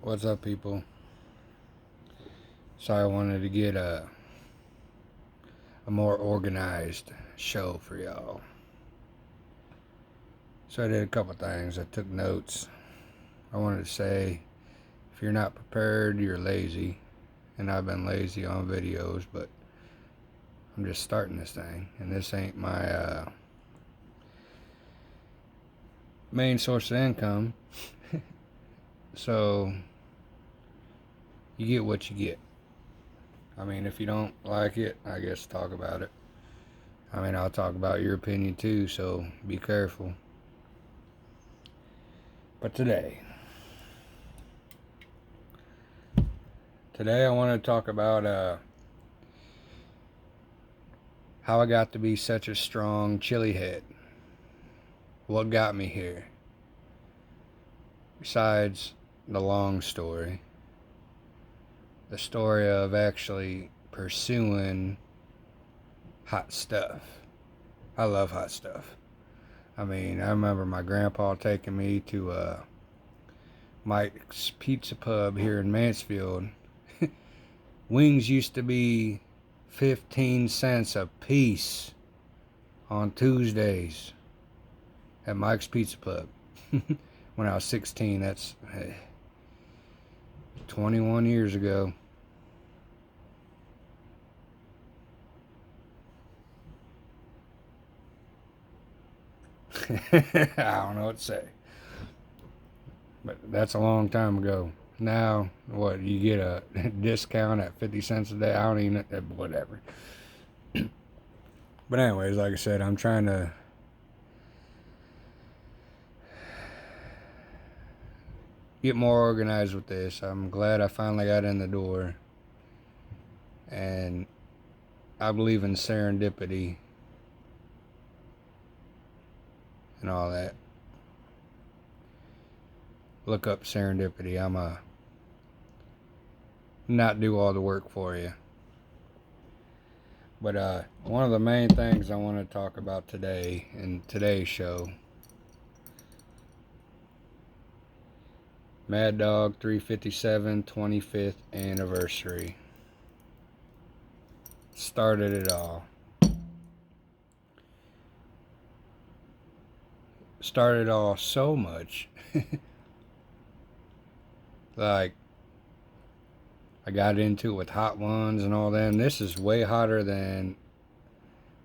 What's up, people? So I wanted to get a more organized show for y'all. So I did a couple things. I took notes. I wanted to say, if you're not prepared, you're lazy. And I've been lazy on videos, but I'm just starting this thing. And this ain't my main source of income. So you get what you get. I mean, if you don't like it, I guess talk about it. I mean, I'll talk about your opinion too, so be careful. But today I want to talk about how I got to be such a strong chili head. What got me here? Besides the long story, the story of actually pursuing hot stuff. I love hot stuff. I mean, I remember my grandpa taking me to Mike's Pizza Pub here in Mansfield. Wings used to be 15 cents a piece on Tuesdays at Mike's Pizza Pub. When I was 16, that's 21 years ago. I don't know what to say. But that's a long time ago. Now, what, you get a discount at 50 cents a day? I don't even, whatever. But anyways, like I said, I'm trying to get more organized with this. I'm glad I finally got in the door. And I believe in serendipity and all that. Look up serendipity. I'm a not do all the work for you. But one of the main things I want to talk about today in today's show, Mad Dog 357 25th anniversary. Started it all. Started all so much. Like, I got into it with Hot Ones and all that. And this is way hotter than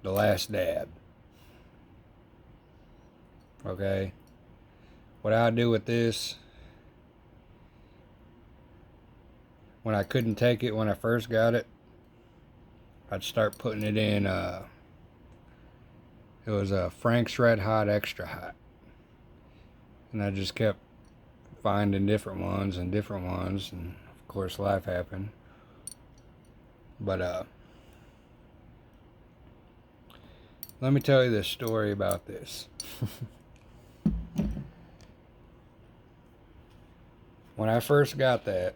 The Last Dab. Okay? What I do with this, when I couldn't take it when I first got it, I'd start putting it in, it was a Frank's Red Hot Extra Hot. And I just kept finding different ones, and of course life happened. But let me tell you this story about this. When I first got that,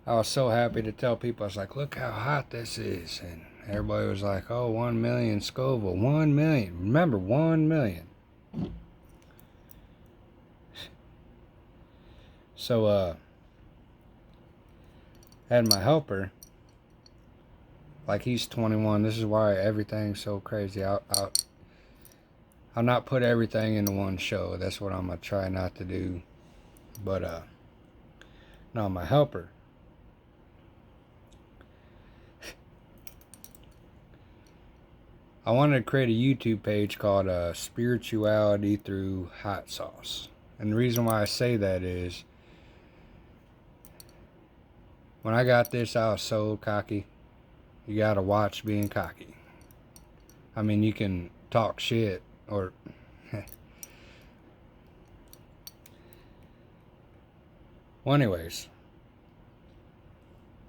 I was so happy to tell people. I was like, look how hot this is. And everybody was like, oh, 1 million Scoville. 1 million. Remember, 1 million. So, had my helper, like, he's 21. This is why everything's so crazy. I'll not put everything into one show. That's what I'm going to try not to do. But, no, my helper, I wanted to create a YouTube page called Spirituality Through Hot Sauce. And the reason why I say that is, when I got this, I was so cocky. You gotta watch being cocky. I mean, you can talk shit or... Well, anyways,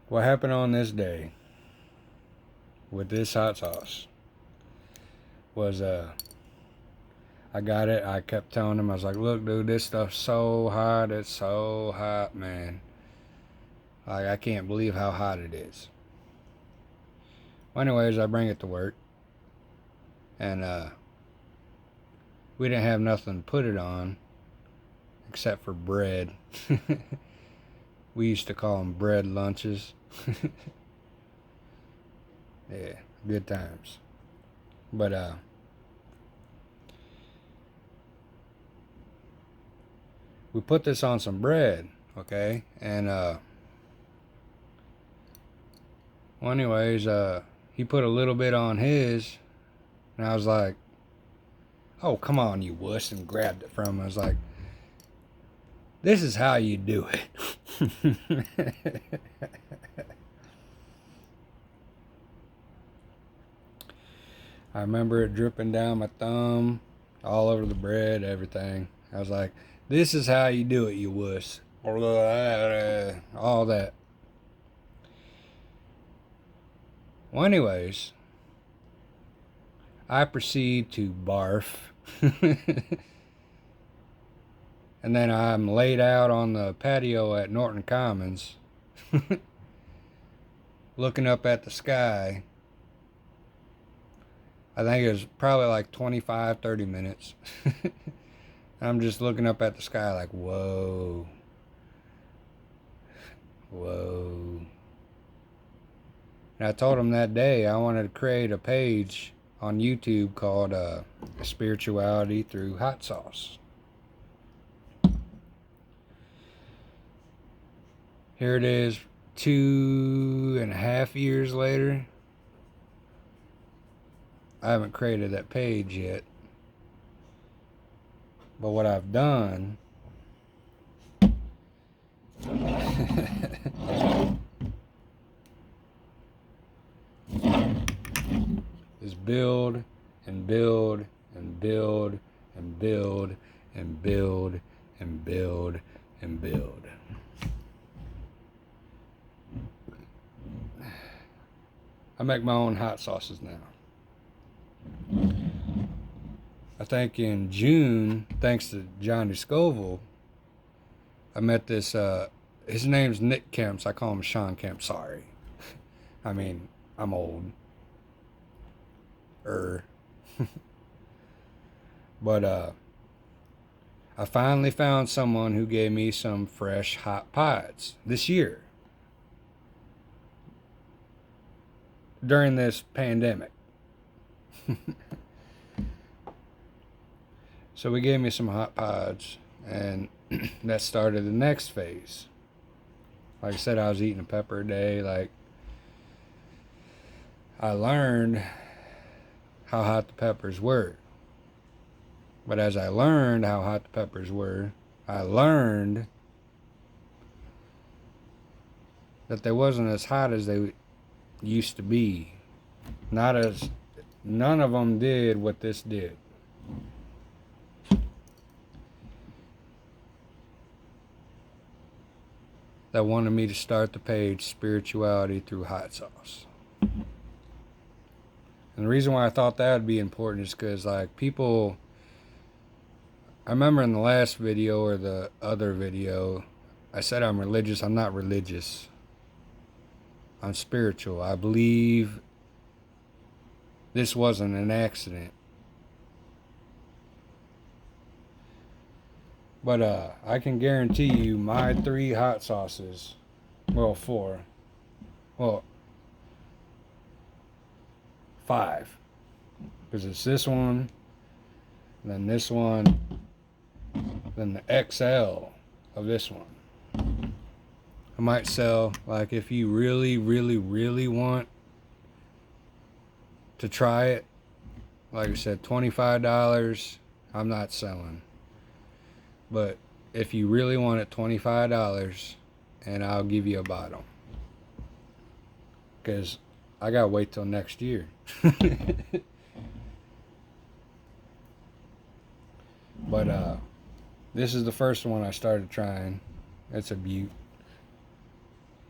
what happened on this day with this hot sauce was, I got it. I kept telling him, I was like, look, dude, this stuff's so hot. It's so hot, man. Like, I can't believe how hot it is. Well, anyways, I bring it to work. And we didn't have nothing to put it on except for bread. We used to call them bread lunches. Yeah, good times. But we put this on some bread, okay? And well, anyways, he put a little bit on his, and I was like, "Oh, come on, you wuss," and grabbed it from him. I was like, "This is how you do it." I remember it dripping down my thumb, all over the bread, everything. I was like, "This is how you do it, you wuss." All that. Well, anyways, I proceed to barf. And then I'm laid out on the patio at Norton Commons, looking up at the sky. I think it was probably like 25, 30 minutes. I'm just looking up at the sky like, whoa, whoa. And I told him that day I wanted to create a page on YouTube called Spirituality Through Hot Sauce. Here it is, 2.5 years later. I haven't created that page yet. But what I've done is build and build and build and build and build and build and build. I make my own hot sauces now. I think in June, thanks to Johnny Scoville, I met this, his name's Nick Kemps. I call him Sean Kemp. Sorry. I mean, I'm old. But I finally found someone who gave me some fresh hot pods this year during this pandemic. So we gave me some hot pods, and that started the next phase. Like I said, I was eating a pepper a day. Like, I learned how hot the peppers were. But as I learned how hot the peppers were, I learned that they wasn't as hot as they used to be. None of them did what this did. That wanted me to start the page Spirituality Through Hot Sauce. And the reason why I thought that would be important is because, like, people, I remember in the last video or the other video, I said I'm religious. I'm not religious. I'm spiritual. I believe this wasn't an accident. But I can guarantee you my 3 hot sauces, well, 4, well, 5, because it's this one, then this one, then the XL of this one. I might sell, like, if you really, really, really want to try it, like I said, $25, I'm not selling. But if you really want it, $25, and I'll give you a bottle. Because I gotta wait till next year. But this is the first one I started trying. It's a beaut.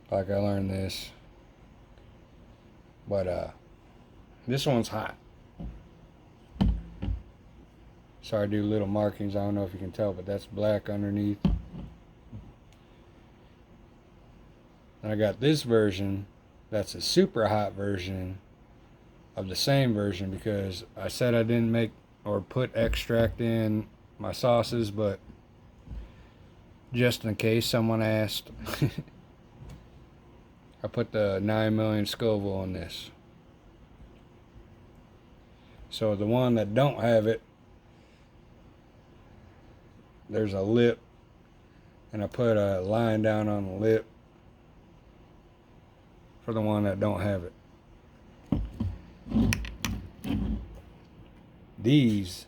Like, I learned this. But this one's hot. So I do little markings. I don't know if you can tell, but that's black underneath. And I got this version. That's a super hot version of the same version, because I said I didn't make, or put extract in my sauces, but just in case someone asked, I put the 9 million Scoville on this. So the one that don't have it, there's a lip, and I put a line down on the lip for the one that don't have it. These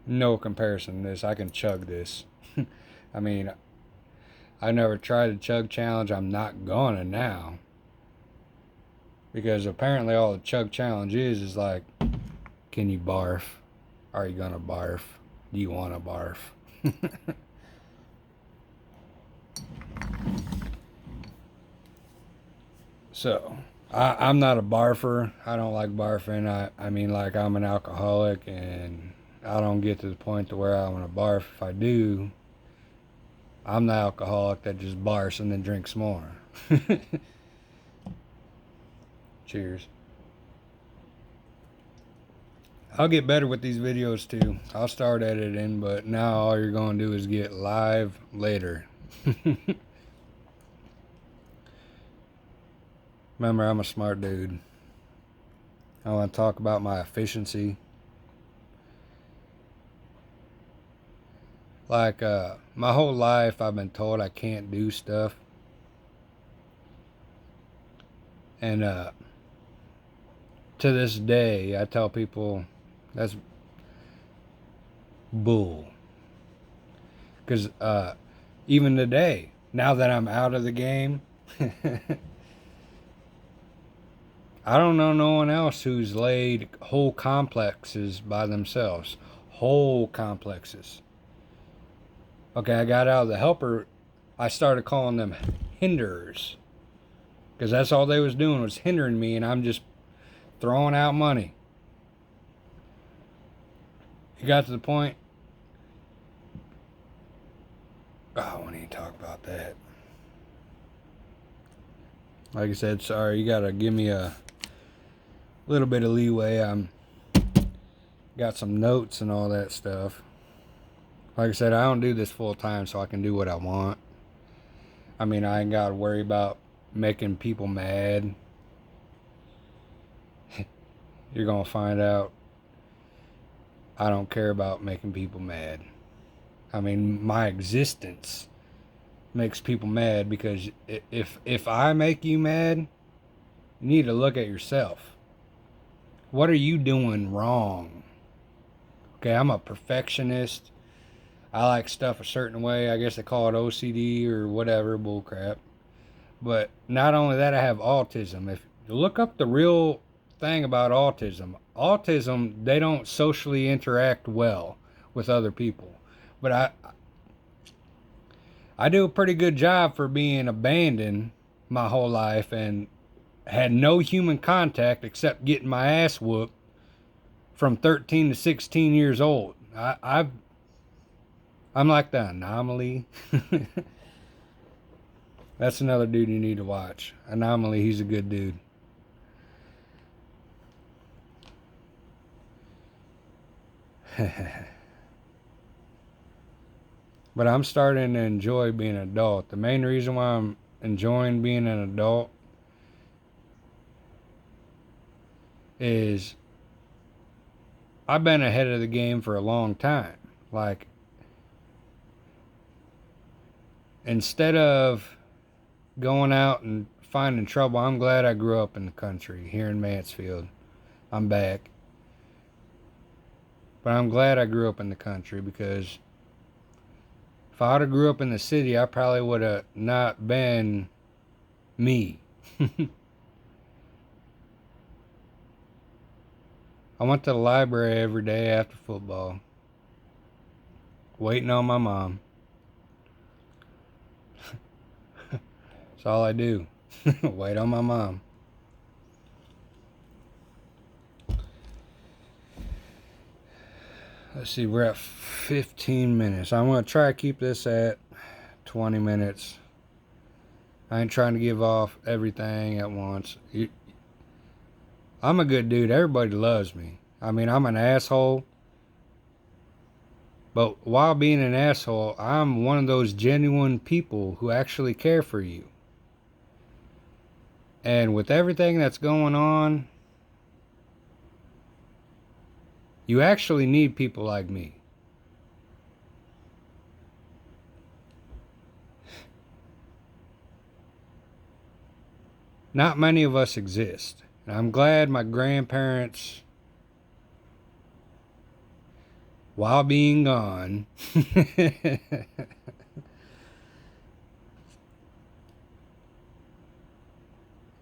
no comparison to this. I can chug this. I mean, I never tried the chug challenge. I'm not gonna now. Because apparently all the chug challenge is like, can you barf? Are you gonna barf? Do you wanna barf? So, I'm not a barfer. I don't like barfing. I mean, like, I'm an alcoholic, and I don't get to the point to where I want to barf. If I do, I'm the alcoholic that just barfs and then drinks more. Cheers. I'll get better with these videos too. I'll start editing, but now all you're going to do is get live later. Remember, I'm a smart dude. I want to talk about my efficiency. Like, my whole life I've been told I can't do stuff. And to this day, I tell people that's bull. Because even today, now that I'm out of the game, I don't know no one else who's laid whole complexes by themselves. Whole complexes. Okay, I got out of the helper. I started calling them hinderers. Because that's all they was doing was hindering me, and I'm just throwing out money. It got to the point. Oh, I won't even talk about that. Like I said, sorry, you gotta give me a little bit of leeway. I'm got some notes and all that stuff. Like I said, I don't do this full time, so I can do what I want. I mean, I ain't gotta worry about making people mad. You're gonna find out I don't care about making people mad. I mean, my existence makes people mad, because if I make you mad, you need to look at yourself. What are you doing wrong? Okay, I'm a perfectionist. I like stuff a certain way. I guess they call it OCD or whatever, bullcrap. But not only that, I have autism. If you look up the real thing about autism, they don't socially interact well with other people. But I do a pretty good job for being abandoned my whole life and had no human contact except getting my ass whooped from 13 to 16 years old. I'm like the anomaly. That's another dude you need to watch. Anomaly, he's a good dude. But I'm starting to enjoy being an adult. The main reason why I'm enjoying being an adult is I've been ahead of the game for a long time. Like, instead of going out and finding trouble, I'm glad I grew up in the country here in Mansfield. I'm back. But I'm glad I grew up in the country, because if I would have grew up in the city, I probably would have not been me. I went to the library every day after football, waiting on my mom. That's all I do. Wait on my mom. Let's see, we're at 15 minutes. I'm going to try to keep this at 20 minutes. I ain't trying to give off everything at once. I'm a good dude. Everybody loves me. I mean, I'm an asshole. But while being an asshole, I'm one of those genuine people who actually care for you. And with everything that's going on, you actually need people like me. Not many of us exist. And I'm glad my grandparents, while being gone,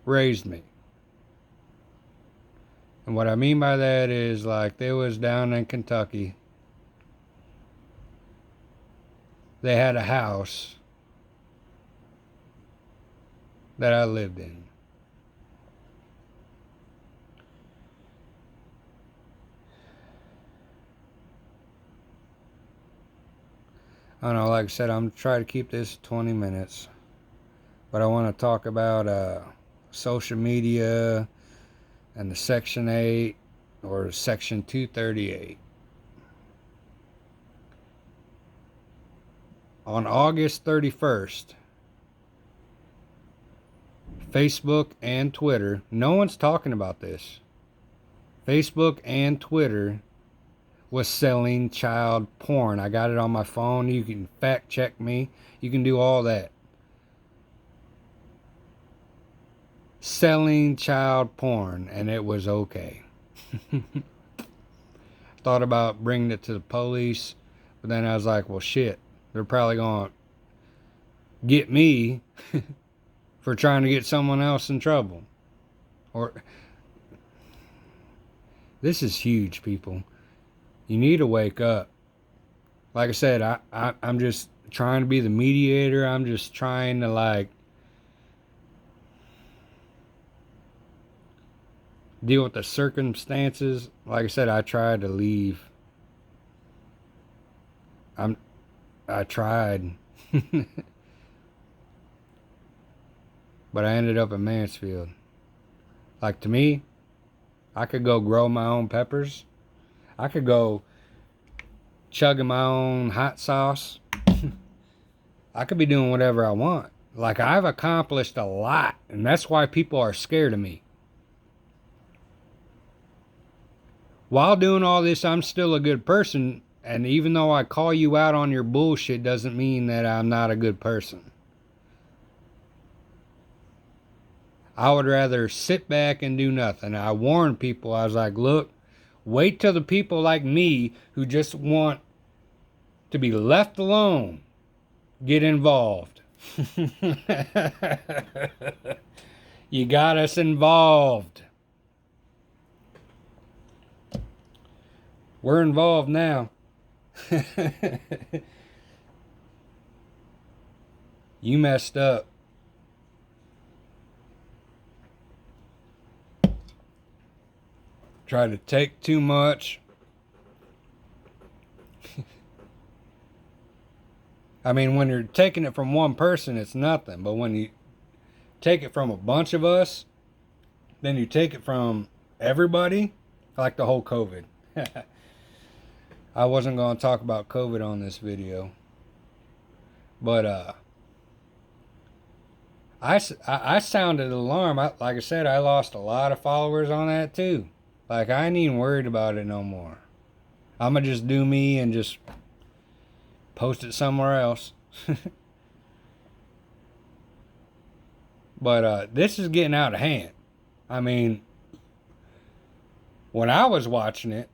raised me. And what I mean by that is, like, they was down in Kentucky. They had a house that I lived in. I don't know, like I said, I'm trying to keep this 20 minutes. But I want to talk about social media and the Section 8 or Section 238. On August 31st, Facebook and Twitter, no one's talking about this. Facebook and Twitter was selling child porn. I got it on my phone. You can fact check me. You can do all that. Selling child porn, and it was okay. Thought about bringing it to the police, but then I was like, well, shit. They're probably going to get me for trying to get someone else in trouble. Or this is huge, people. You need to wake up. Like I said, I'm just trying to be the mediator. I'm just trying to, like, deal with the circumstances. Like I said, I tried to leave. I tried. But I ended up in Mansfield. Like, to me, I could go grow my own peppers. I could go chugging my own hot sauce. I could be doing whatever I want. Like, I've accomplished a lot, and that's why people are scared of me. While doing all this, I'm still a good person, and even though I call you out on your bullshit doesn't mean that I'm not a good person. I would rather sit back and do nothing. I warned people. I was like, look, wait till the people like me who just want to be left alone get involved. You got us involved. We're involved now. You messed up. Try to take too much. I mean, when you're taking it from one person, it's nothing. But when you take it from a bunch of us, then you take it from everybody, like the whole COVID. I wasn't going to talk about COVID on this video. But I sounded alarm. Like I said, I lost a lot of followers on that too. Like, I ain't even worried about it no more. I'm going to just do me and just post it somewhere else. But this is getting out of hand. I mean, when I was watching it,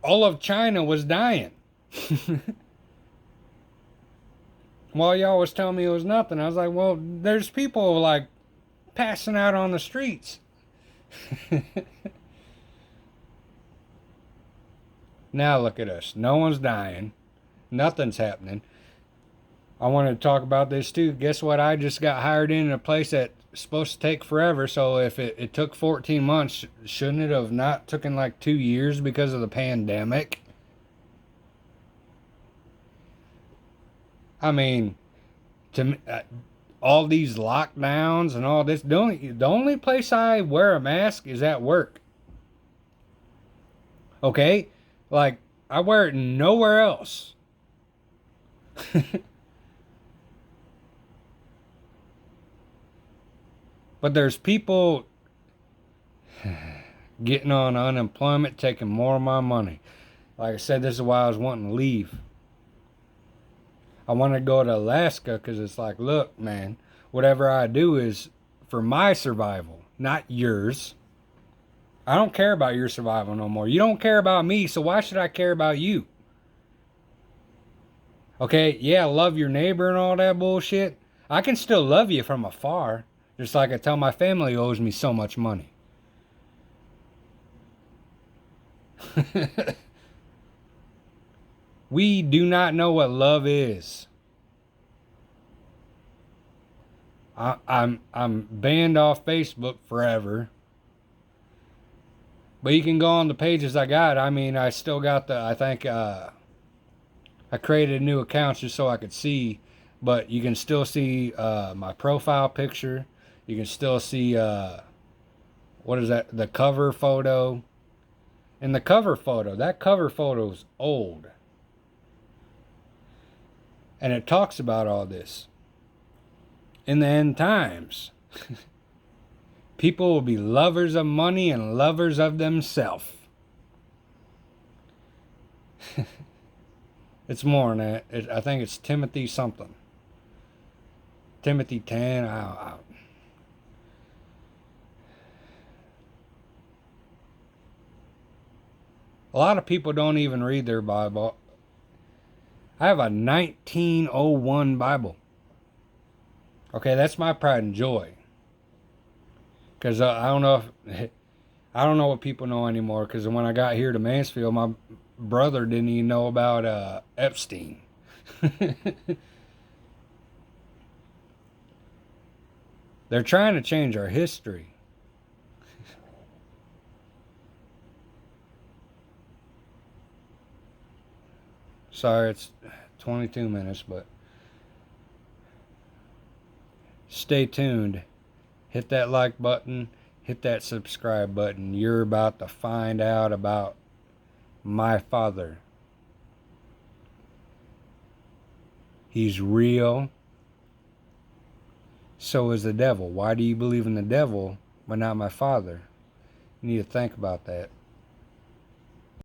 all of China was dying. While y'all was telling me it was nothing, I was like, well, there's people, like, passing out on the streets. Now look at us. No one's dying. Nothing's happening. I wanted to talk about this too. Guess what? I just got hired in a place that's supposed to take forever. So if it took 14 months, shouldn't it have not taken like 2 years because of the pandemic? I mean, to me, all these lockdowns and all this. The only place I wear a mask is at work. Okay? Like, I wear it nowhere else. But there's people getting on unemployment, taking more of my money. Like I said, this is why I was wanting to leave. I want to go to Alaska because it's like, look, man, whatever I do is for my survival, not yours. I don't care about your survival no more. You don't care about me, so why should I care about you? Okay, yeah, love your neighbor and all that bullshit. I can still love you from afar, just like I tell my family owes me so much money. We do not know what love is. I'm banned off Facebook forever. But you can go on the pages I got. I mean, I still got I think I created new accounts just so I could see. But you can still see my profile picture. You can still see, what is that? The cover photo. And that cover photo's old. And it talks about all this. In the end times, people will be lovers of money and lovers of themselves. It's more than that. I think it's Timothy something. Timothy 10. A lot of people don't even read their Bible. I have a 1901 Bible. Okay, that's my pride and joy. Because I don't know if I don't know what people know anymore. Because when I got here to Mansfield, my brother didn't even know about Epstein. They're trying to change our history. Sorry, it's 22 minutes, but stay tuned. Hit that like button. Hit that subscribe button. You're about to find out about my father. He's real. So is the devil. Why do you believe in the devil but not my father? You need to think about that.